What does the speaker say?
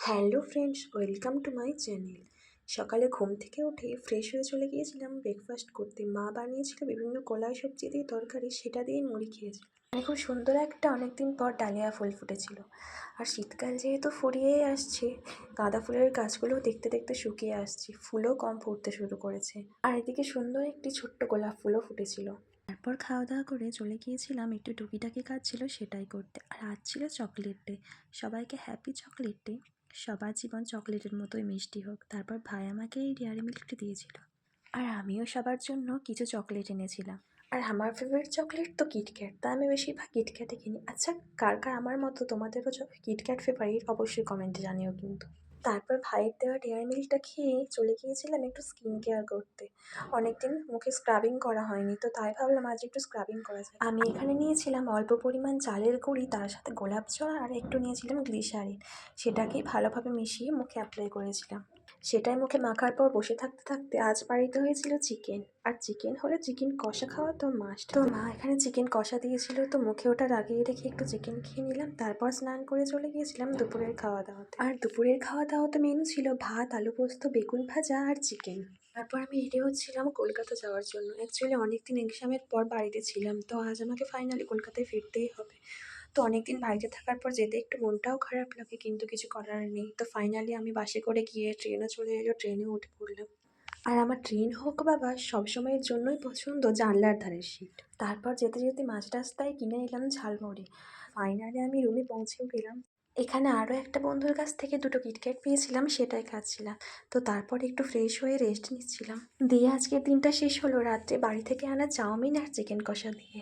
Hello friends, welcome to my channel. সকালে ঘুম থেকে উঠে ফ্রেশ হয়ে চলে গিয়েছিলাম ব্রেকফাস্ট করতে। মা বানিয়েছিল বিভিন্ন কলাই সবজি দিয়ে তরকারি, সেটা দিয়ে মুড়ি খেয়েছিলাম। খুব সুন্দর একটা অনেকদিন পর ডালিয়া ফুল ফুটেছিল। আর শীতকাল যেহেতু ফুরিয়ে আসছে, গাঁদা ফুলের গাছগুলোও দেখতে দেখতে শুকিয়ে আসছে, ফুলও কম ফুটতে শুরু করেছে। আর এদিকে সুন্দর একটি ছোট্ট গোলাপ ফুলও ফুটেছিল। তারপর খাওয়া দাওয়া করে চলে গিয়েছিলাম একটু টুকিটাকি কাজ ছিল সেটাই করতে। আর আজ ছিল চকলেট ডে। সবাইকে হ্যাপি চকলেট ডে। সবার জীবন চকলেটের মতোই মিষ্টি হোক। তারপর ভাই আমাকে এই ডেয়ারি মিল্কটি দিয়েছিল, আর আমিও সবার জন্য কিছু চকলেট এনেছিলাম। আর আমার ফেভারিট চকলেট তো কিটক্যাট, তা আমি বেশিরভাগ কিটক্যাটই কিনি। আচ্ছা, কার কার আমার মতো তোমাদেরও কিটক্যাট ফেভারিট অবশ্যই কমেন্টে জানিও কিন্তু। তারপর ভাইয়ের দেওয়া ডেয়ারি মিল্কটা খেয়ে চলে গিয়েছিলাম একটু স্কিন কেয়ার করতে। অনেকদিন মুখে স্ক্রাবিং করা হয়নি, তো তাই ভাবলাম আজ একটু স্ক্রাবিং করা যায়। আমি এখানে নিয়েছিলাম অল্প পরিমাণ চালের গুঁড়ি, তার সাথে গোলাপ জল আর একটু নিয়েছিলাম গ্লিসারিন। সেটাকেই ভালোভাবে মিশিয়ে মুখে অ্যাপ্লাই করেছিলাম। সেটাই মুখে মাখার পর বসে থাকতে থাকতে আজ বাড়িতে হয়েছিল চিকেন। আর চিকেন হলে চিকেন কষা খাওয়া তো মাস্ট। তো মা এখানে চিকেন কষা দিয়েছিল, তো মুখে ওটা লাগিয়ে রেখে একটু চিকেন খেয়ে নিলাম। তারপর স্নান করে চলে গিয়েছিলাম দুপুরের খাওয়া দাওয়াতে। আর দুপুরের খাওয়া দাওয়াতে মেনু ছিল ভাত, আলু পোস্ত, বেগুন ভাজা আর চিকেন। তারপর আমি রেডি হচ্ছিলাম কলকাতা যাওয়ার জন্য। অ্যাকচুয়ালি অনেকদিন এক্সামের পর বাড়িতে ছিলাম, তো আজ আমাকে ফাইনালি কলকাতায় ফিরতেই হবে। তো অনেকদিন বাড়িতে থাকার পর যেতে একটু মনটাও খারাপ লাগে, কিন্তু কিছু করার নেই। তো ফাইনালি আমি বাসে করে গিয়ে ট্রেনে চলে এলো, ট্রেনে উঠে পড়লাম। আর আমার ট্রেন হোক বা বাস, সবসময়ের জন্যই পছন্দ জানলার ধারের সিট। তারপর যেতে যেতে মাঝ রাস্তায় কিনে নিলাম ঝালমুড়ি। ফাইনালি আমি রুমে পৌঁছেও গেলাম। এখানে আরও একটা বন্ধুর কাছ থেকে দুটো কিটক্যাট পেয়েছিলাম, সেটাই খাচ্ছিলাম। তো তারপর একটু ফ্রেশ হয়ে রেস্ট নিচ্ছিলাম। দিয়ে আজকের দিনটা শেষ হলো রাত্রে বাড়ি থেকে আনা চাউমিন আর চিকেন কষা দিয়ে।